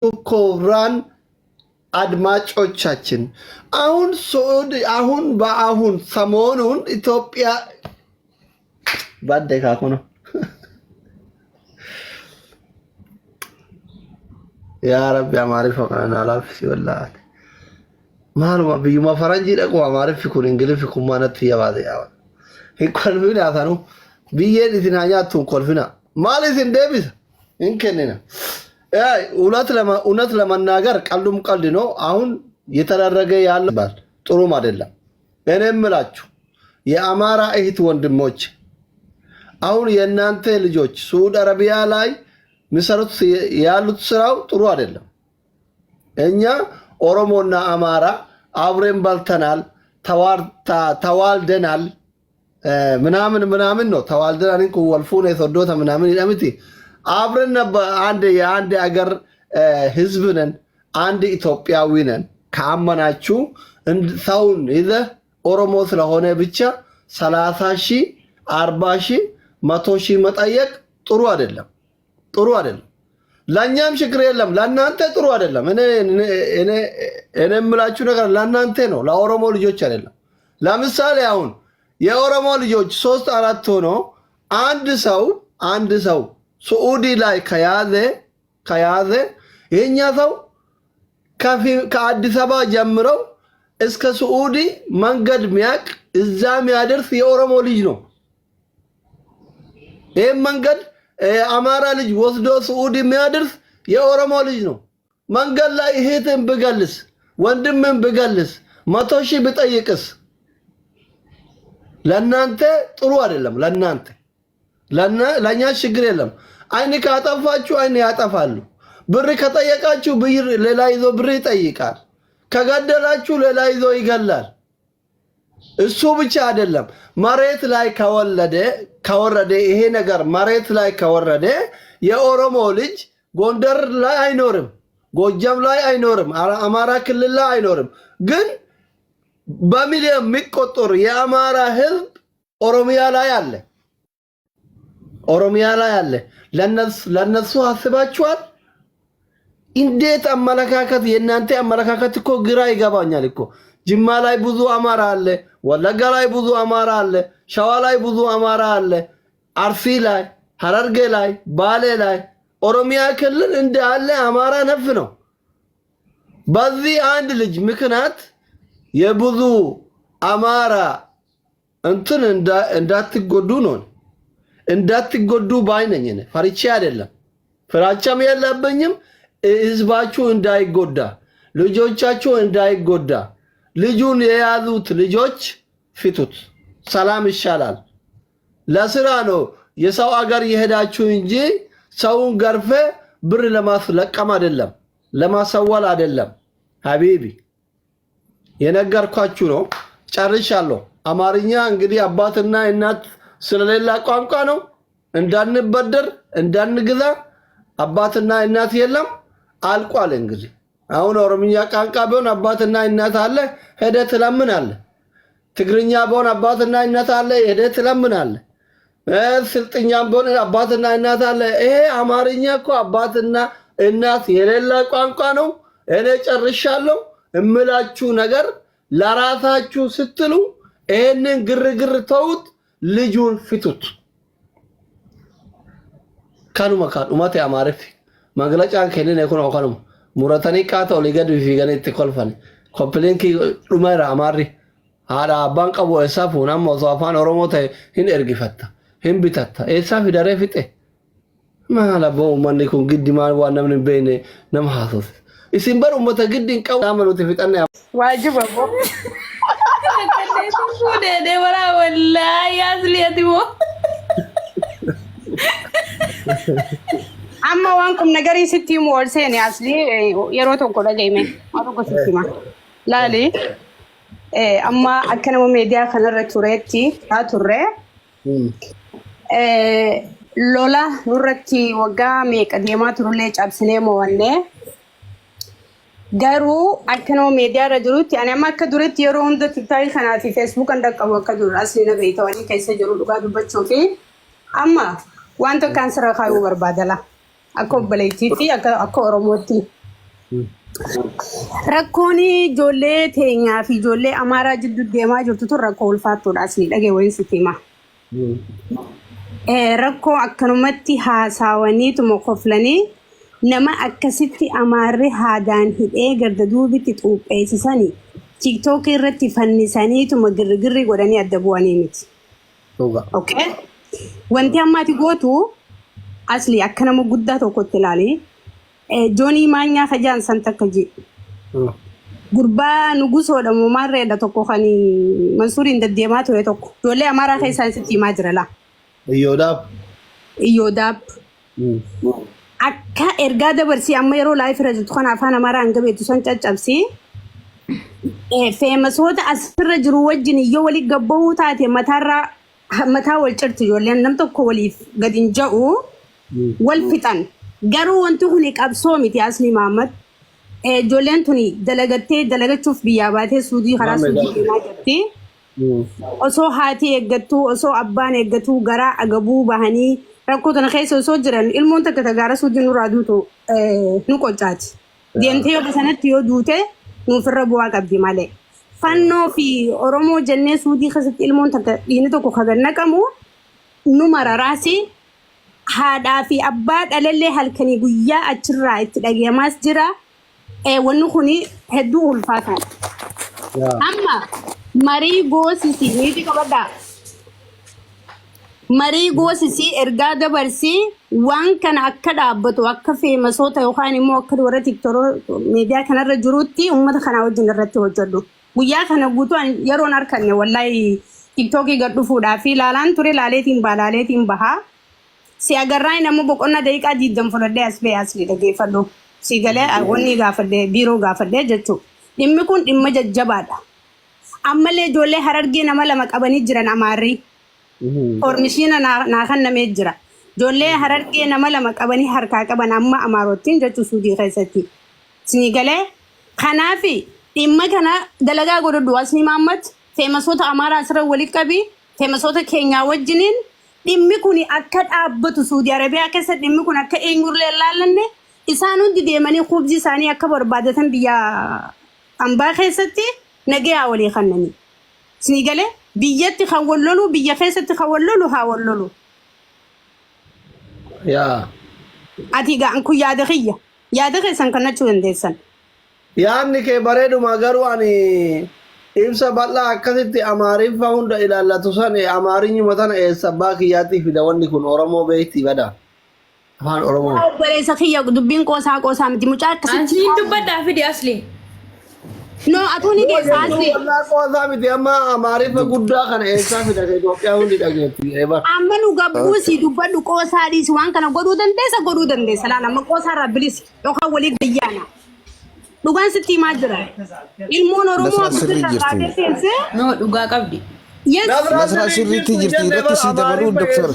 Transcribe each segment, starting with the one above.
ኮብራን አድማጮቻችን አሁን ሶድ በአሁን ሰሞኑን ኢትዮጵያ ባደካኩ ነው ያ ረቢ አማሪፍ ፈቀና አላፍ ሲወላት ማልማ ቢዩማ ፈረንጂ ደቆ አማሪፍ ኩን እንግሊዝ ኩን ማለት ያባደ ያው ይቆልብና ያታኑ ቢየን ኢትናኛቱ ኮልፍና ማለት እንደብስ እንከነና እውነት ለመናገር ቀልዱም ቀልድ ነው። አሁን የተደረገ ያለባል ጥሩም አይደለም። እኔም እምላችሁ የአማራ እህት ወንድሞች አሁን የእናንተ ልጆች ሳዑዲ አረቢያ ላይ ሚሰሩት ያሉት ስራው ጥሩ አይደለም። እኛ ኦሮሞና አማራ አብረን በልተናል፣ ተዋልደናል ምናምን ነው ተዋልደናል እንኳን ወልፉ ነው ተዶታ ምናምን ይላምቲ አብረን አንድ አገር ህዝብ ነን፣ አንድ ኢትዮጵያዊ ነን። ካመናችሁ ሰውን ይዘ ኦሮሞ ስለሆነ ብቻ 30,000 40,000 100,000 መጠየቅ ጥሩ አይደለም። ለኛም ችግር የለም፣ ለናንተ ጥሩ አይደለም። እኔ የምላችሁ ነገር ለናንተ ነው፣ ለኦሮሞ ልጆች አይደለም። ለምሳሌ አሁን የኦሮሞ ልጆች 3-4 ሆኖ አንድ ሰው ሳዑዲ ላይ ከያዘ የኛ ሰው ከአዲስ አበባ ጀምረው እስከ ሳዑዲ መንገድ ሚያቅ እዛ የሚያደርስ የኦሮሞ ልጅ ነው። ይሄን መንገድ አማራ ልጅ ወስዶ ሳዑዲ የሚያደርስ የኦሮሞ ልጅ ነው። መንገድ ላይ እህትን ብገልስ ወንድምን ብገልስ 100,000 ብጠይቅስ ለናንተ ጥሩ አይደለም። ለኛ ችግር የለም። አይን ካጠፋችሁ አይን ያጠፋሉ። ብር ከጠየቃችሁ ሌላ ይዞ ብር ይጠይቃል። ከገደላችሁ ሌላ ይዞ ይገላል። እሱ ብቻ አይደለም። መሬት ላይ ከወረደ ይሄ ነገር መሬት ላይ ከወረደ የኦሮሞ ልጅ ጎንደር ላይ አይኖርም፣ ጎጃም ላይ አይኖርም፣ አማራ ክልል ላይ አይኖርም። ግን በሚሊዮን የሚቆጠር የአማራ ህዝብ ኦሮሚያ ላይ አለ። ለነሱ አስባችኋል? እንዴት አመለካከት የእናንተ አመለካከት እኮ ግራ ይገባኛል እኮ። ጅማ ላይ ብዙ አማራ አለ፣ ወለጋ ላይ ብዙ አማራ አለ፣ ሸዋ ላይ ብዙ አማራ አለ፣ አርሲ ላይ፣ ሐረርጌ ላይ፣ ባሌ ላይ፣ ኦሮሚያ ክልል እንዳለ አማራ ነፍ ነው። በዚህ አንድ ልጅ ምክንያት የብዙ አማራ እንትን እንዳትጎዱ ነው። እንዳትጎዱ ባይነኝ ነኝ። ፈርቼ አይደለም፣ ፍራቻም የለብኝም። ህዝባችሁ እንዳይጎዳ፣ ልጆቻችሁ እንዳይጎዳ፣ ልጁን የያዙት ልጆች ፍቱት። ሰላም ይሻላል። ለስራ ነው የሰው አገር የሄዳችሁ እንጂ ሰውን ገርፈ ብር ለማስለቀም አይደለም፣ ለማሰወል አይደለም። ሀቢቢ የነገርኳችሁ ነው። ጨርሻለሁ። አማርኛ እንግዲህ አባትና እናት ስለሌላ ቋንቋ ነው። እንዳንበደር እንዳንግዛ አባትና እናት የለም፣ አልቋል። እንግዲህ አሁን ኦሮምኛ ቋንቋ ቢሆን አባትና እናት አለ፣ ሄደህ ትለምናለህ። ትግርኛ ቢሆን አባትና እናት አለ፣ ሄደህ ትለምናለህ። ስልጥኛም ቢሆን አባትና እናት አለ። ይሄ አማርኛ እኮ አባትና እናት የሌላ ቋንቋ ነው። እኔ ጨርሻለሁ። እምላችሁ ነገር ለራሳችሁ ስትሉ ይሄንን ግርግር ተውት፣ ልጁን ፍቱት። ካኑ ኡማቴ አማረፍ መግለጫን ከነነ ይኮን አውካኑ ሙራተኒ ቃተው ሊገድ ቢፊገነ ተኮልፈን ኮፕሌንኪ ዱማራ አማሪ ሃዳ ባንቀቦ እሳፉ ናሞ ዛፋን ኦሮሞተ ሂን እርግፈታ ሂን ቢታታ እሳፍ ዳሬ ፍጤ ማላቦ ማንኩን ግድማ ዋናምን በይነ ነምሃሶስ ኢሲምበር ኡመተ ግድን ቀው አመኑ ተፍጠና ዋጅብ አቦ de wala wallahi asliyati wo amma wankum nagari sitti mo olseni asli yero to ko dagayme ado ko sitti ma lali amma akana mo media kanarra turetti ha turre lola nurratti waga me qadema turulle cabsine mo wanne garuu akkanoo meediyaa irra jirutti ani amma akka duratti yeroo hunda tiktaakii kanaati feesbuuk kan dhaqqabu akka jiru asli na beeytawanii keessa jiru dhugaa dubbachuu fi amma waan tokko kan sirra kaayuu barbaadala akka obboleettii fi akka oromootti Rakkoon ijoollee teenyaa fi ijoollee amaaraa jidduu deemaa jirtu tun rakkoo ulfaattuudha asii dhagee wayin sitti hima. Rakkoo akkanumatti haasawaniituma koflanii nama akkasitti amaarri haadaan hidhee garda duubitti xuupheessisanii TikTok irratti fannisaniituma girgirri godhanii adda bu'anii miti. Okay? Wanti ammaati gootu asli akka nama guddaa tokkotti ilaali. Joonii maanyaa fajaan san takka jedhu. Gurbaa nugusoodha muumarreedha tokko kan Mansuuriin deddeemaa ture tokko. Ijoollee amaaraa keessaan sitti himaa jira laa. Iyyoodhaab. Akka ergaa dabarsii amma yeroo laayif irra jirtu kana afaan amaaraa hanga beektu san caccabsii. Feemasoota asirra jiru wajjin yoo waliin gabbahuu taate mataa wal cirti ijoolleen nam tokko waliif gadi hin ja'u wal fixan. Garuu wanti kun qabsoo miti asli Mahammad. Ijoolleen tuni dalagachuuf biyyaa baatee suudii karaa suudii deemaa jirti. Osoo haati eeggattuu osoo abbaan eeggatuu garaa agabuu bahanii rakkoo tana keessa osoo jiran ilmoon takka tagaara suudii nurraa duutu nu qoccaati. Deemtee yoo sanatti yoo duute nuufirra bu'aa qabdi malee. Fannoo fi Oromoo jennee suudii keessatti ilmoon takka dhiini tokko kagan naqamu nu mararaasi. Haadhaa fi abbaa dhalallee halkanii guyyaa achirraa itti dhagahamaas jira. Wanni kun hedduu ulfaataadha. Amma marii goosisii niiti qabadhaa. Marii goosisii ergaa dabarsii waan kana akka dhaabbatu akka feemasoota yookaan immoo akka warra tiktookii miidiyaa kanarra jirutti uummata kanaa wajjin irratti hojjedhu. Guyyaa kana guutuun yeroon harkanne wallahi tiktookii gad dhufuudhaaf ilaalaan ture laaleetiin bahaa. Si agarraa nama boqonnaa daqiiqaa 20 fudhadhee as ba'ee asii dhageeffadhu. Si galee wanni gaafadhee biiroo gaafadhee jechuudha. Dhimmi kun dhimma jajjabaadha. Ammallee ijoollee Harargee nama 2 qabanii jiran amaarri. Ormishiina naa kannamee jira. Ijoollee Harargee nama 2 qabanii harkaa qaban amma amaarottiin jechuu suudii keessatti. Si galee kanaaf dhimma kana dalagaa godhadhu asni Mahammad feemasoota amaaraa asirra walitti qabi feemasoota keenyaa wajjiniin. Dhimmi kun akka dhaabbatu Suudii Arabiyaa keessatti dhimmi kun akka eenyurlee ilaallanne isaan hundi deemanii khubzii isaanii akka barbaadatan biyya ambaa keessatti nagayaa walii kannanii. Isin galee biyyatti kan wallolu biyya keessatti kan wallolu haa wallolu. Ati ga'an kun yaada kiyya. Yaada keessan kannachuu dandeessan. Yaadni kee bareeduma garuu ani ibsa bal'aa akkasitti amaariffaa hunda ilaallatu san amaarinyuma tana eessa abbaa kiyyaatti fida wanni kun Oromoo beektii bada. Afaan Oromoo. Obboleessa kiyya dubbiin qoosaa miti mucaa akkasitti. Asliin dubbadhaa fidi asli. No atuuni keessa asli. Wallaa qoosaa miti amma amaariffa guddaa kana eessaa fida Itoophiyaa hundi dhageetti. Amma nu gabbuusi dubbadhu qoosaadhiis waan kana godhuu dandeessa laala amma qoosaarraa bilisi yookaan walii gayyaana. Dhugaan sitti himaa jira. Ilmoon Oromoo akkasitti taatee teessee. No dhugaa qabdi. Nasraa sirriitti jirti irratti si dabaluu doktor.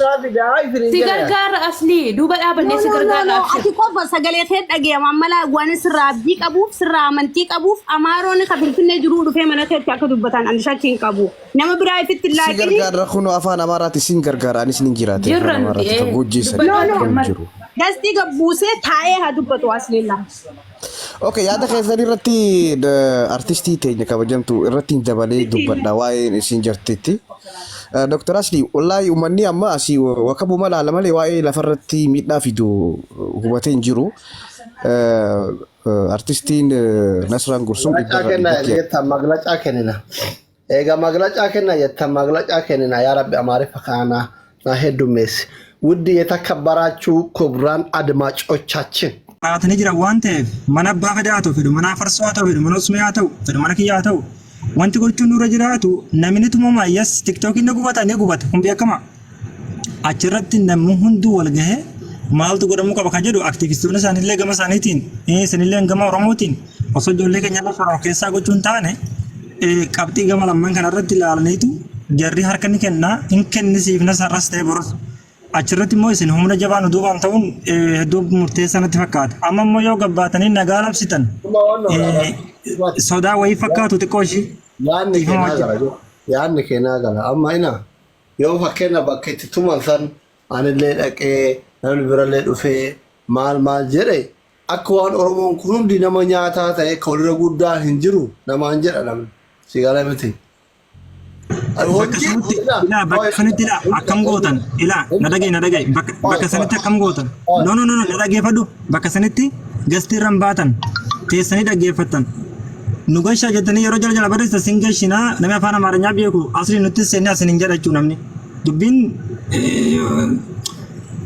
Si gargaara asli duuba dhaabannee si gargaara. Ati qofa sagalee kee dhageema mala waan sirraa abdii qabuuf sirraa amantii qabuuf amaaroonni kan Finfinnee jiru dhufee mana keetti akka dubbatan ani shakkiin qabu. Nama biraa ifitti laaqini. Si gargaara kun afaan Amaaraatti sin gargaara anis nin jiraate. Jirran jiru. Dasti gabbuusee taa'ee haa dubbatu asliilla. Okay, yaada keessan irratti artistii teenya kabajamtu irratti dabalee dubbadha waa'ee isin jirtitti. Dr. Asli, wallahi uummanni amma asii wakabuma laala malee waa'ee lafarratti miidhaa fidu hubatee hin jiru. Artistiin Nasraan Gursum maglacaa kennina. Egaa maglacaa kenna jettan maglacaa kennina yaa Rabbi amaariffa kana na heddummeessi. ውድ የተከበራችሁ ክቡራን አድማጮቻችን አትኔ ጅራ ዋንተ ማና ባፈዳቶ ፍዱ ማና ፈርሷቶ ፍዱ ማና ስሚያቶ ፍዱ ማና ኪያቶ ዋንቲ ጎቹ ኑረ ጅራቱ ነሚኒቱ ሞማ የስ ቲክቶክ ነጉባታ ሁምቢ አከማ አችረት ነሙ ሁንዱ ወልገሄ ማልቱ ጎደሙ ቀበካ ጀዱ አክቲቪስቱነ ሳንለ ገመ ሳኒቲን ስንለ ገመ ኦሮሞቲን ወሰጆለ ከኛላ ፈራ ከሳ ጎቹን ታነ ቀብጢ ገመ ለማን ከነረት ላልነይቱ ጀሪ ሀርከኒ ከና እንከን ሲፍነ ሰራስተ ቦሮስ achirratti immoo isin humna jabaan duubaan ta'uun hedduu murteessaa natti fakkaata. Amma immoo yoo gabbaatanii nagaa labsitan sodaa wayii fakkaatu xiqqoo ishii. Yaadni keenyaa gala. Amma ina yoo fakkeenya bakka itti tuman san anillee dhaqee namni birallee dhufee maal jedhe أكوان أورمون كلهم دي نما نياتا تاي كولر غودا هنجرو نما انجر ألم سيغالا متي bakka sanatti akkam gootan nadagee bakka sanatti akkam gootan no nadaggeeffadhu bakka sanatti gastiirran baatan teessanii dhaggeeffattan nu gashaa jettanii yeroo jala barreessa sin gashinaa namni afaan amaarinyaa beeku asli nutti seenne asin hin jedha jechuu namni dubbiin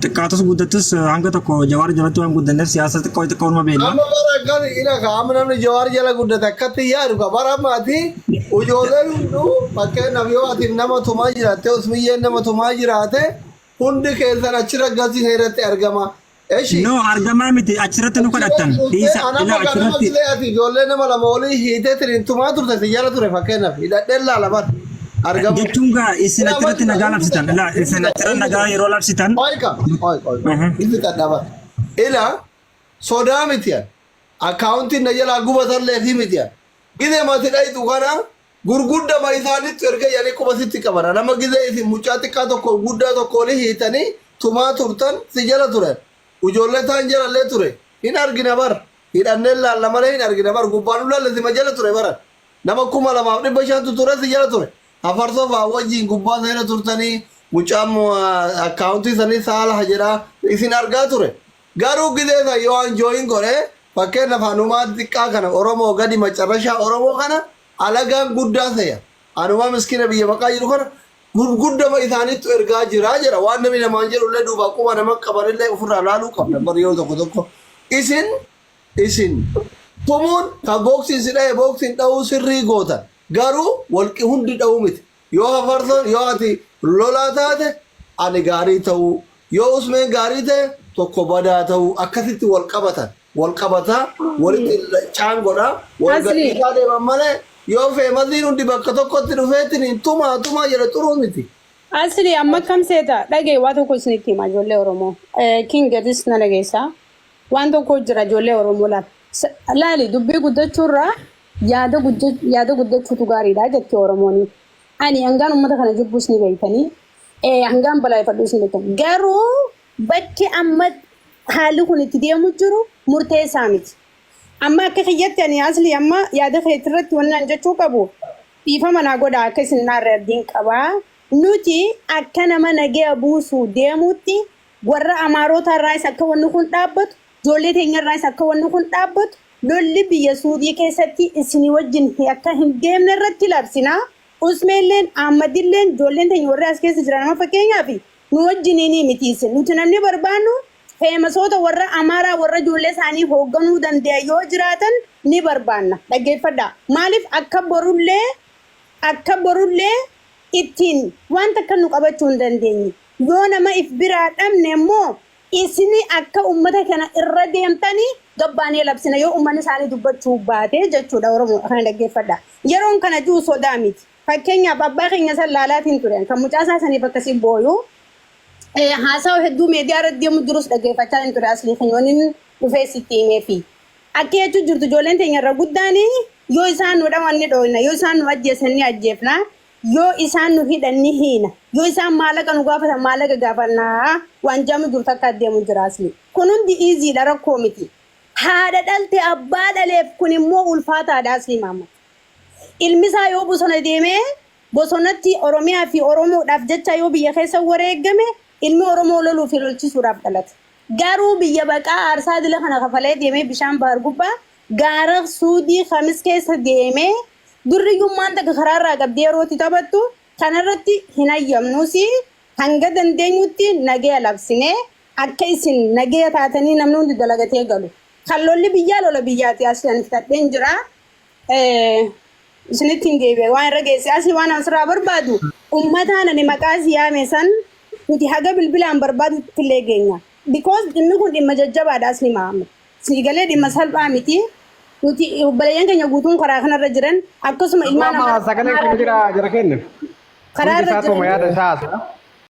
xiqqaatus guddatus hanga tokko jawaar jalatti waan guddanneef siyaasa xiqqoo uma beekna. Amma bara kan ina ka amma namni jawaar jala guddate akkatti yaadu ka bara maati ujoolee hunduu fakkeenyaaf yoo ati nama tumaa jiraate usmiyyeen nama tumaa jiraate hundi keessan achirra gasii irratti argama. No argamaa miti achirratti nu kadhattan dhiisa ila achirratti. Ijoollee nama lama olii hiitee tiriin tumaa turte si jala ture fakkeenyaaf hidhadheen laala bara. Jechuun gaa isin achirratti nagaa labsitan ila isin achirratti nagaa yeroo labsitan. Itti dhadhaba. Ila sodaa mitiyan akkaawuntiin na jalaa gubatallee fi mitiyan. Gidee mati dhayitu kana gurguddama isaanitti erga yaanii qubasitti qabana. Nama gidee isin mucaa xiqqaa tokko guddaa tokko olii hiitanii tumaa turtan si jala turan. Ijoollee ta'an jalallee ture. Hin argina bar. Hidhanneen laalla malee hin argina bar. Gubbaan ulalle si ma jala ture bara. Nama 2,500 ture si jala ture. Afarsoo fa'aa wajjin gubbaa seera turtanii mucaan akkaawuntii sanii saala hajjedhaa isin argaa ture. Garuu gideessa yoo anjooyin godhe fakkeenyaaf hanumaa xiqqaa kana Oromoo gadi macarrashaa Oromoo kana alagaan guddaa seya. Hanumaa miskiina biyya maqaa jiru kana gurguddama isaaniitu ergaa jiraa jira. Waan namni namaan jedhullee duuba akkuma nama qabanillee ofirraa laaluu qabna bari yoo tokko. Isin tumuun kan boksiin si dhaye boksiin dha'uu sirrii gootan. Garuu walqi hundi dha'uu miti. Yoo hafarsoon yoo ati lolaa taate ani gaarii ta'uu yoo usmeen gaarii ta'e tokko badaa ta'uu akkasitti wal qabatan. Wal qabataa walitti caangodhaa wal gadhiisaa deeman malee yoo feemasiin hundi bakka tokkotti dhufeetiin tumaa jedhe xuruu miti. Asli amma kam seeta dhagee waa tokko isinitti hima ijoollee Oromoo. Kingadis na dhageessaa. Waan tokko jira ijoollee Oromoo laali dubbii guddachuurraa yaada guddachuutu gaariidha jettee Oromooni. Ani hangaan uummata kana jibbus ni beektanii hangaan balaaleffadhuus ni beektan. Garuu bakki amma haalli kun itti deemu jiru murteessaa miti. Amma akka kiyyatti ani asli amma yaada keetirratti wannan jechuu qabu dhiifama naa godha akka isin naarra ardiin qabaa. Nuti akka nama nagaya buusuu deemuutti warra Amaarota irraas akka wanni kun dhaabbatu ijoollee teenya irraas akka wanni kun dhaabbatu lolli biyya Suudii keessatti isinii wajjin akka hin deemne irratti labsinaa. Usmeelleen Ahmadilleen ijoolleen teenya warra as keessa jiran nama fakkeenyaaf nu wajjiniin mitiisin nuti namni barbaannu feemasoota warra Amaaraa warra ijoollee isaanii hoogganuu danda'a yoo jiraatan ni barbaanna. Dhaggeeffadha. Maaliif akka borullee ittiin wanta akka nu qabachuu hin dandeenye. Yoo nama if biraa dhabne immoo isini akka uummata kana irra deemtanii gabbaanee labsina yoo uummanni isaanii dubbachuu baate jechuudha Oromoo kana dhaggeeffadha. Yeroon kana jiru sodaa miti. Fakkeenyaaf abbaa keenya sallaalaatiin ture kan mucaasaa saniif akkasii booyuu haasawa hedduu miidiyaa irratti deemu jirus dhaggeeffachaa hin ture asli funyooniin dhufee sitti himee fi akka jechuun jirtu ijoolleen teenya irra guddaanii yoo isaan nu dhawan ni dhooyna yoo isaan nu ajjeesan ni ajjeefna yoo isaan nu hidhan ni hiina yoo isaan maallaqa nu gaafatan maallaqa gaafannaa waan jaamu jirtu akka adeemu jira asli kun hundi iiziidha rakkoo miti haadha dhalte abbaa dhaleef kun immoo ulfaataadha asli maamma ilmi isaa yoo bosona deemee bosonatti Oromiyaa fi Oromoodhaaf jecha yoo biyya keessa wareegame ilmi Oromoo loluu fi lolchisuudhaaf dhalate. Garuu biyya baqaa aarsaa dila kana kafalee deemee bishaan bahar gubbaa gaara Suudii Kamis keessa deemee durriyyummaan takka karaarraa qabdee yerootti taphattu kanarratti hin hayyamnuusi hanga dandeenyutti nagaya labsinee akka isin nagaya taatanii namni hundi dalagatee galu. Kan lolli biyyaa lola biyyaati asiin fidadheen jira. Isinitti hin deebi'e waan irra geesse asii waan asirraa barbaadu uummataan ani maqaa siyaame san nuti haga bilbilaan barbaadutti illee geenya. Because dhimmi kun dhimma jajjabaadha asli maamma. Siigalee dhimma salphaa miti. Nuti obboleeyyan keenya guutuun karaa kanarra jiran akkasuma ilmaan namaa sagalee kun jira kennu. Karaa irra jiran.